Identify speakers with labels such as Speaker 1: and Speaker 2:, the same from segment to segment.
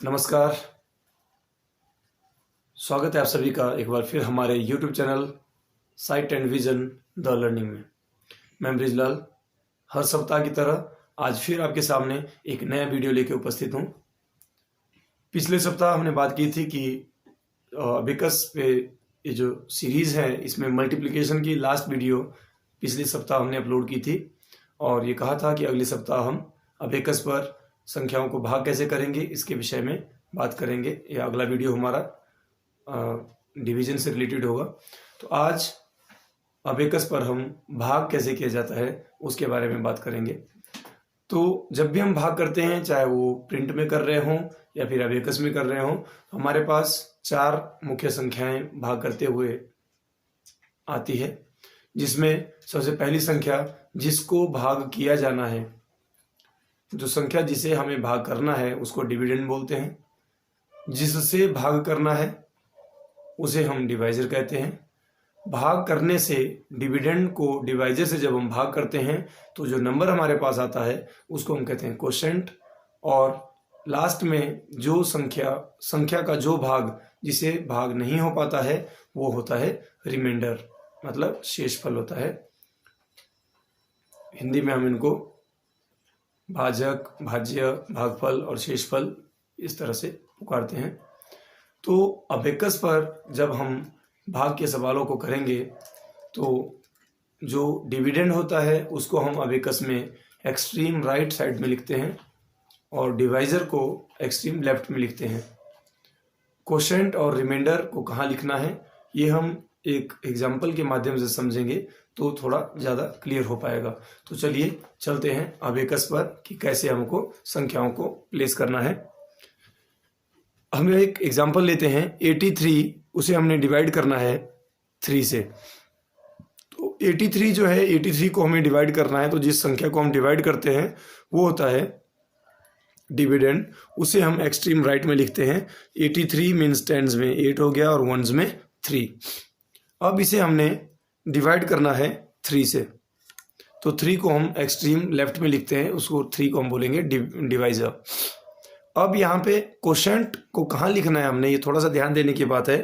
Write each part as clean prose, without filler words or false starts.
Speaker 1: नमस्कार। स्वागत है आप सभी का एक बार फिर हमारे YouTube channel site and vision the learning में। मैं ब्रिजलाल हर सप्ताह की तरह आज फिर आपके सामने एक नया वीडियो लेके उपस्थित हूँ। पिछले सप्ताह हमने बात की थी कि अबेकस पे ये जो सीरीज़ है इसमें मल्टीप्लिकेशन की लास्ट वीडियो पिछले सप्ताह हमने अपलोड की थी और ये कहा था कि अगले सप्ताह हम अबेकस पर संख्याओं को भाग कैसे करेंगे इसके विषय में बात करेंगे। यह अगला वीडियो हमारा डिवीजन से रिलेटेड होगा। तो आज अबेकस पर हम भाग कैसे किया जाता है उसके बारे में बात करेंगे। तो जब भी हम भाग करते हैं, चाहे वो प्रिंट में कर रहे हों या फिर अबेकस में कर रहे हों, हमारे पास चार मुख्य संख्याएं भाग करते हुए आती है, जिसमें सबसे पहली संख्या जिसको भाग किया जाना है, जो संख्या जिसे हमें भाग करना है उसको डिविडेंड बोलते हैं। जिससे भाग करना है उसे हम डिवाइजर कहते हैं। भाग करने से डिविडेंड को डिवाइजर से जब हम भाग करते हैं तो जो नंबर हमारे पास आता है उसको हम कहते हैं कोशेंट। और लास्ट में जो संख्या का जो भाग जिसे भाग नहीं हो पाता है वो होता है रिमाइंडर, मतलब शेषफल होता है। हिंदी में हम इनको भाजक, भाज्य, भागफल और शेषफल इस तरह से पुकारते हैं। तो अबेकस पर जब हम भाग के सवालों को करेंगे तो जो डिविडेंड होता है उसको हम अबेकस में एक्सट्रीम राइट साइड में लिखते हैं और डिवाइजर को एक्सट्रीम लेफ्ट में लिखते हैं। कोशेंट और रिमाइंडर को कहाँ लिखना है ये हम एक एग्जाम्पल के माध्यम से समझेंगे तो थोड़ा ज़्यादा क्लियर हो पाएगा। तो चलिए चलते हैं अबेकस पर कि कैसे हमको संख्याओं को प्लेस करना है। हम एक एग्जाम्पल लेते हैं 83, उसे हमने डिवाइड करना है 3 से। तो 83 जो है, 83 को हमें डिवाइड करना है तो जिस संख्या को हम डिवाइड करते हैं वो होता है डिविडेंड, उसे हम एक्सट्रीम राइट में लिखते हैं। 83 मीन्स टेंस में 8 हो गया और वंस में 3। अब इसे हमने डिवाइड करना है 3 से, तो 3 को हम एक्सट्रीम लेफ्ट में लिखते हैं, उसको 3 को हम बोलेंगे डिवाइजर। अब यहाँ पे कोशेंट को कहाँ लिखना है हमने, ये थोड़ा सा ध्यान देने की बात है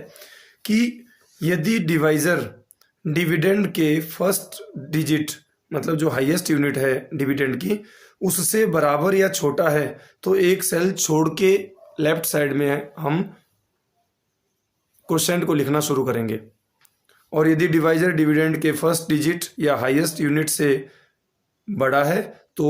Speaker 1: कि यदि डिवाइजर डिविडेंड के फर्स्ट डिजिट, मतलब जो हाईएस्ट यूनिट है डिविडेंड की, उससे बराबर या छोटा है तो एक सेल छोड़ के लेफ्ट साइड में हम कोशेंट को लिखना शुरू करेंगे। और यदि डिवाइजर डिविडेंड के फर्स्ट डिजिट या हाईएस्ट यूनिट से बड़ा है तो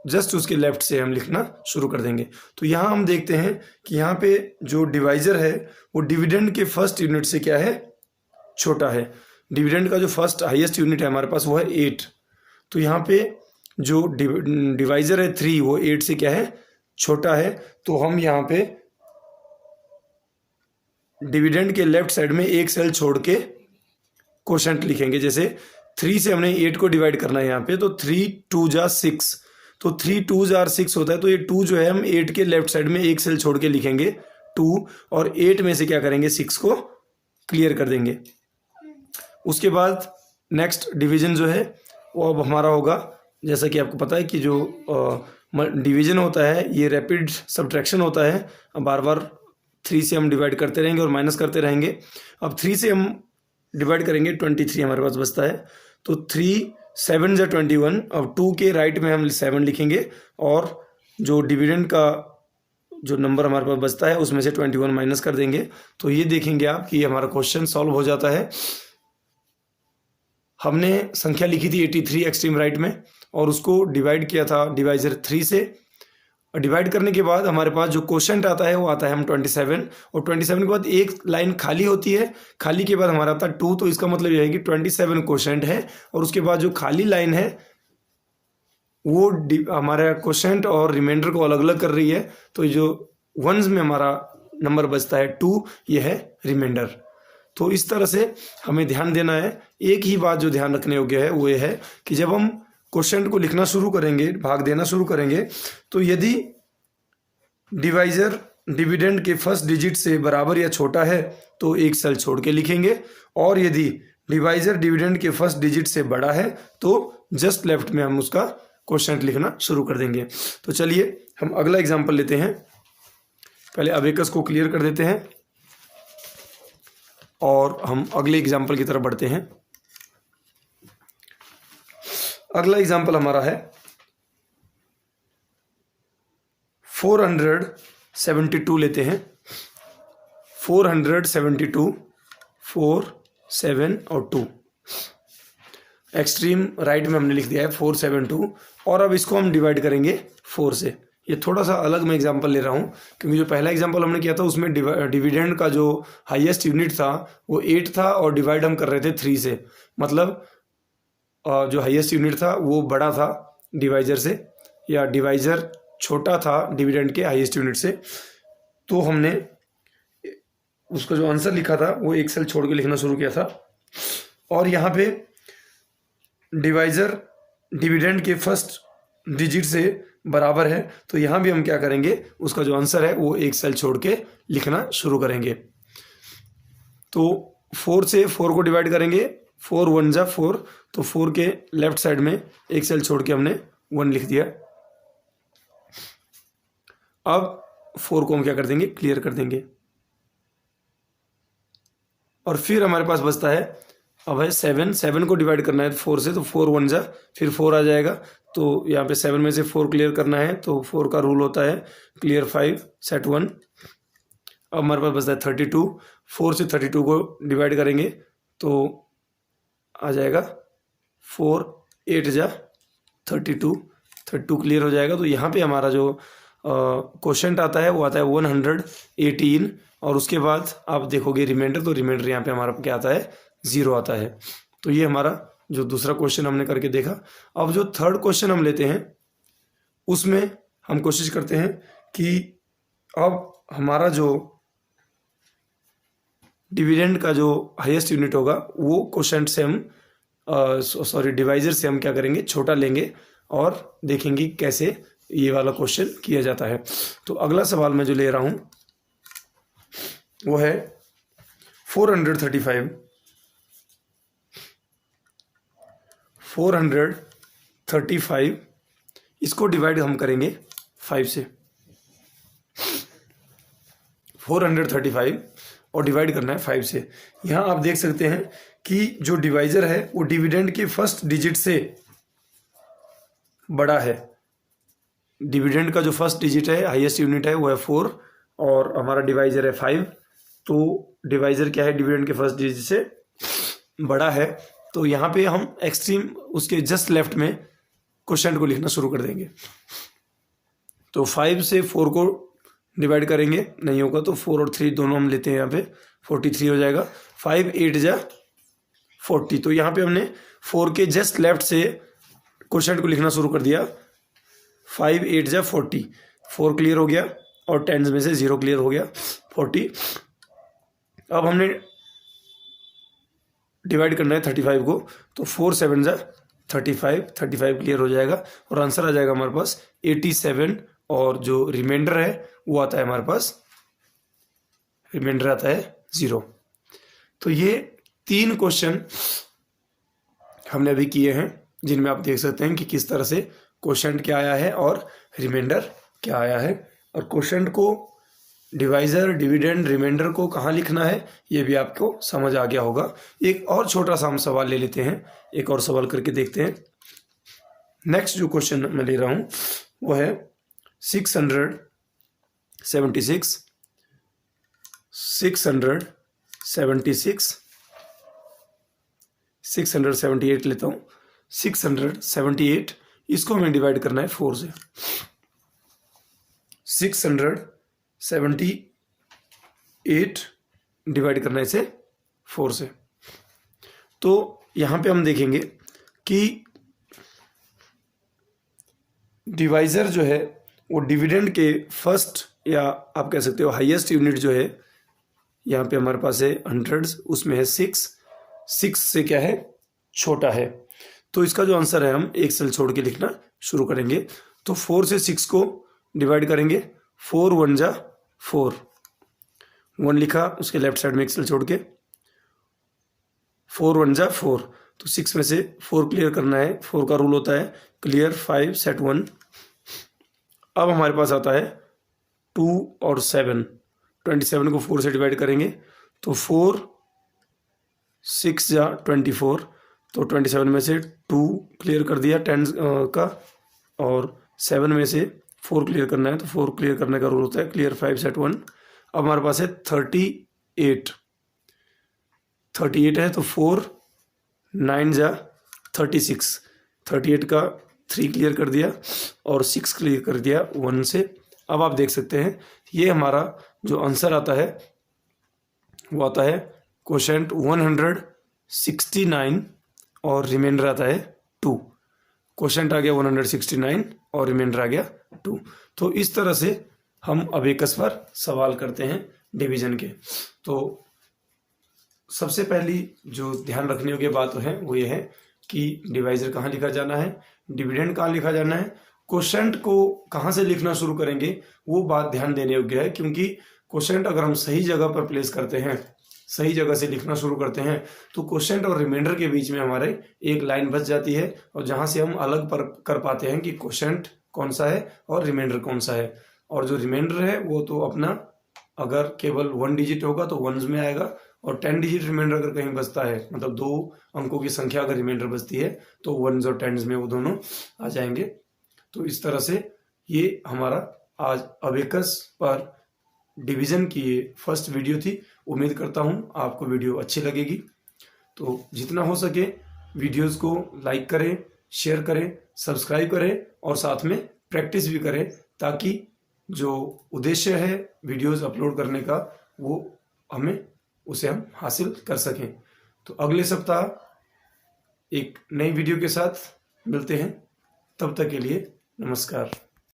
Speaker 1: जस्ट उसके लेफ्ट से हम लिखना शुरू कर देंगे। तो यहाँ हम देखते हैं कि यहाँ पे जो डिवाइजर है वो डिविडेंड के फर्स्ट यूनिट से क्या है, छोटा है। डिविडेंड का जो फर्स्ट हाईएस्ट यूनिट है हमारे पास वो है 8, तो यहाँ पे जो डिवाइजर है 3 वो 8 से क्या है, छोटा है। तो हम यहाँ पे डिविडेंड के लेफ्ट साइड में एक सेल छोड़ के कोशेंट लिखेंगे। जैसे 3 से हमने 8 को डिवाइड करना है यहाँ पे, तो 3 2 जा 6, तो 3 2 जा 6 होता है। तो ये 2 जो है हम 8 के लेफ्ट साइड में एक सेल छोड़ के लिखेंगे 2, और 8 में से क्या करेंगे, 6 को क्लियर कर देंगे। उसके बाद नेक्स्ट डिवीजन जो है वो अब हमारा होगा, जैसा कि आपको पता है कि जो डिवीजन होता है ये रैपिड सब्ट्रैक्शन होता है। बार बार 3 से हम डिवाइड करते रहेंगे और माइनस करते रहेंगे। अब 3 से हम डिवाइड करेंगे 23 हमारे पास बचता है, तो 3 7 जा 21। अब 2 के राइट में हम 7 लिखेंगे और जो डिविडेंड का जो नंबर हमारे पास बचता है उसमें से 21 माइनस कर देंगे। तो ये देखेंगे आप कि हमारा क्वेश्चन सॉल्व हो जाता है। हमने संख्या लिखी थी 83 एक्सट्रीम राइट में और उसको डिवाइड किया था डिवाइजर 3 से। डिवाइड करने के बाद हमारे पास जो कोशेंट आता है वो आता है हम 27, और 27 के बाद एक लाइन खाली होती है, खाली के बाद हमारा आता है 2। तो इसका मतलब यह है कि 27 कोशेंट है और उसके बाद जो खाली लाइन है वो हमारा कोशेंट और रिमाइंडर को अलग अलग कर रही है। तो जो वंस में हमारा नंबर बचता है 2, ये है रिमाइंडर। तो इस तरह से हमें ध्यान देना है। एक ही बात जो ध्यान रखने योग्य है वो ये है कि जब हम क्वेश्चन को लिखना शुरू करेंगे, भाग देना शुरू करेंगे, तो यदि डिवाइजर डिविडेंड के फर्स्ट डिजिट से बराबर या छोटा है तो एक सेल छोड़ के लिखेंगे, और यदि डिवाइजर डिविडेंड के फर्स्ट डिजिट से बड़ा है तो जस्ट लेफ्ट में हम उसका क्वेश्चन लिखना शुरू कर देंगे। तो चलिए हम अगला एग्जांपल लेते हैं। पहले अबेकस को क्लियर कर देते हैं और हम अगले एग्जाम्पल की तरफ बढ़ते हैं। अगला एग्जाम्पल हमारा है 472 लेते हैं। 472, 4, 7 और 2, एक्सट्रीम राइट में हमने लिख दिया है 472, और अब इसको हम डिवाइड करेंगे 4 से। ये थोड़ा सा अलग मैं एग्जांपल ले रहा हूँ क्योंकि जो पहला एग्जांपल हमने किया था उसमें डिविडेंड का जो हाईएस्ट यूनिट था वो 8 था और डिवाइड हम कर रहे थे 3 से, मतलब जो हाईएस्ट यूनिट था वो बड़ा था डिवाइजर से, या डिवाइजर छोटा था डिविडेंड के हाईएस्ट यूनिट से। तो हमने उसका जो आंसर लिखा था वो एक सेल छोड़ के लिखना शुरू किया था, और यहाँ पे डिवाइजर डिविडेंड के फर्स्ट डिजिट से बराबर है, तो यहाँ भी हम क्या करेंगे, उसका जो आंसर है वो एक सेल छोड़ के लिखना शुरू करेंगे। तो 4 से 4 को डिवाइड करेंगे, 4 1 जा 4, तो 4 के लेफ्ट साइड में एक सेल छोड़ के हमने 1 लिख दिया। अब 4 को हम क्या कर देंगे, क्लियर कर देंगे, और फिर हमारे पास बचता है अब है 7 को डिवाइड करना है 4 से, तो 4 1 जा, फिर 4 आ जाएगा, तो यहाँ पे 7 में से 4 क्लियर करना है, तो 4 का रूल होता है क्लियर 5 सेट 1। अब हमारे पास बचता है 32, 4 से 32 को डिवाइड करेंगे तो आ जाएगा 4 8 जा 32 क्लियर हो जाएगा। तो यहाँ पे हमारा जो क्वोशंट आता है वो आता है 118, और उसके बाद आप देखोगे रिमाइंडर, तो रिमाइंडर यहाँ पे हमारा क्या आता है, 0 आता है। तो ये हमारा जो दूसरा क्वेश्चन हमने करके देखा। अब जो थर्ड क्वेश्चन हम लेते हैं उसमें हम कोशिश करते हैं कि अब हमारा जो डिविडेंड का जो हाईएस्ट यूनिट होगा वो क्वोशंट से हम डिवाइजर से हम क्या करेंगे, छोटा लेंगे, और देखेंगे कैसे ये वाला क्वेश्चन किया जाता है। तो अगला सवाल मैं जो ले रहा हूं वो है 435। 435 इसको डिवाइड हम करेंगे 5 से। 435 और डिवाइड करना है 5 से। यहाँ आप देख सकते हैं कि जो डिवाइजर है वो डिविडेंड के फर्स्ट डिजिट से बड़ा है। डिविडेंड का जो फर्स्ट डिजिट है, हाईएस्ट यूनिट है, वो है 4, और हमारा डिवाइजर है 5। तो डिवाइजर क्या है, डिविडेंड के फर्स्ट डिजिट से बड़ा है। तो यहाँ पे हम एक्सट्रीम उसके जस्ट लेफ्ट में क्वोशंट को लिखना शुरू कर देंगे। तो 5 से 4 को डिवाइड करेंगे, नहीं होगा तो 4 और 3 दोनों हम लेते हैं, यहाँ पे 43 हो जाएगा। 5 8 जा 40, तो यहाँ पे हमने 4 के जस्ट लेफ्ट से क्वोशंट को लिखना शुरू कर दिया। 5 8 जा 40, 4 क्लियर हो गया और 10 में से 0 क्लियर हो गया 40। अब हमने डिवाइड करना है 35 को, तो 4 7 जा 35 क्लियर हो जाएगा और आंसर आ जाएगा हमारे पास 87, और जो रिमाइंडर है वो आता है हमारे पास, रिमाइंडर आता है 0। तो ये 3 क्वेश्चन हमने अभी किए हैं जिनमें आप देख सकते हैं कि किस तरह से क्वोशंट क्या आया है और रिमाइंडर क्या आया है, और क्वोशंट को, डिवाइजर, डिविडेंड, रिमाइंडर को कहाँ लिखना है ये भी आपको समझ आ गया होगा। एक और छोटा सा हम सवाल ले लेते हैं, एक और सवाल करके देखते हैं। नेक्स्ट जो क्वेश्चन मैं ले रहा हूँ वो है 676, 678 लेता हूँ। 678 इसको हमें डिवाइड करना है 4 से। 678 डिवाइड करना है इसे 4 से। तो यहाँ पे हम देखेंगे कि डिवाइजर जो है वो डिविडेंड के फर्स्ट, या आप कह सकते हो हाईएस्ट यूनिट जो है, यहाँ पे हमारे पास है हंड्रेड्स, उसमें है 6 से क्या है, छोटा है। तो इसका जो आंसर है हम एक सेल छोड़ के लिखना शुरू करेंगे। तो 4 से 6 को डिवाइड करेंगे, 4 1 जा 4, 1 लिखा, उसके लेफ्ट साइड में एक सेल छोड़ के 4 1 जा 4, तो 6 में से 4 क्लियर करना है। 4 का रूल होता है क्लियर 5 सेट 1। अब हमारे पास आता है 2 और 7, 27 को 4 से डिवाइड करेंगे तो 4 6 या 24, तो 27 में से 2 क्लियर कर दिया 10 का, और 7 में से 4 क्लियर करना है, तो 4 क्लियर करने का रूल होता है क्लियर 5 सेट 1। अब हमारे पास है 38 है, तो 4 9 जा 36, 38 का 3 क्लियर कर दिया और 6 क्लियर कर दिया 1 से। अब आप देख सकते हैं ये हमारा जो आंसर आता है वो आता है क्वोशेंट 169 और रिमाइंडर आता है 2। क्वोशेंट आ गया 169 और रिमाइंडर आ गया 2। तो इस तरह से हम अबेकस पर सवाल करते हैं डिवीजन के। तो सबसे पहली जो ध्यान रखने योग्य बात है वो ये है कि डिवाइजर कहाँ लिखा जाना है, डिविडेंड कहाँ लिखा जाना है, क्वोशेंट को कहाँ से लिखना शुरू करेंगे वो बात ध्यान देने योग्य है, क्योंकि क्वोशेंट अगर हम सही जगह पर प्लेस करते हैं, सही जगह से लिखना शुरू करते हैं, तो क्वोशेंट और रिमाइंडर के बीच में हमारे एक लाइन बच जाती है, और जहाँ से हम अलग कर पाते हैं कि क्वोशेंट कौन सा है और रिमाइंडर कौन सा है। और जो रिमाइंडर है वो तो अपना अगर केवल 1 डिजिट होगा तो वंस में आएगा, और 10 डिजिट रिमाइंडर अगर कहीं बचता है, मतलब 2 अंकों की संख्या अगर रिमाइंडर बचती है तो वंस और टेंस में वो दोनों आ जाएंगे। तो इस तरह से ये हमारा आज अबेकस पर डिवीजन की फर्स्ट वीडियो थी। उम्मीद करता हूँ आपको वीडियो अच्छी लगेगी। तो जितना हो सके वीडियोस को लाइक करें, शेयर करें, सब्सक्राइब करें और साथ में प्रैक्टिस भी करें, ताकि जो उद्देश्य है वीडियोस अपलोड करने का वो उसे हम हासिल कर सकें। तो अगले सप्ताह एक नई वीडियो के साथ मिलते हैं, तब तक के लिए नमस्कार।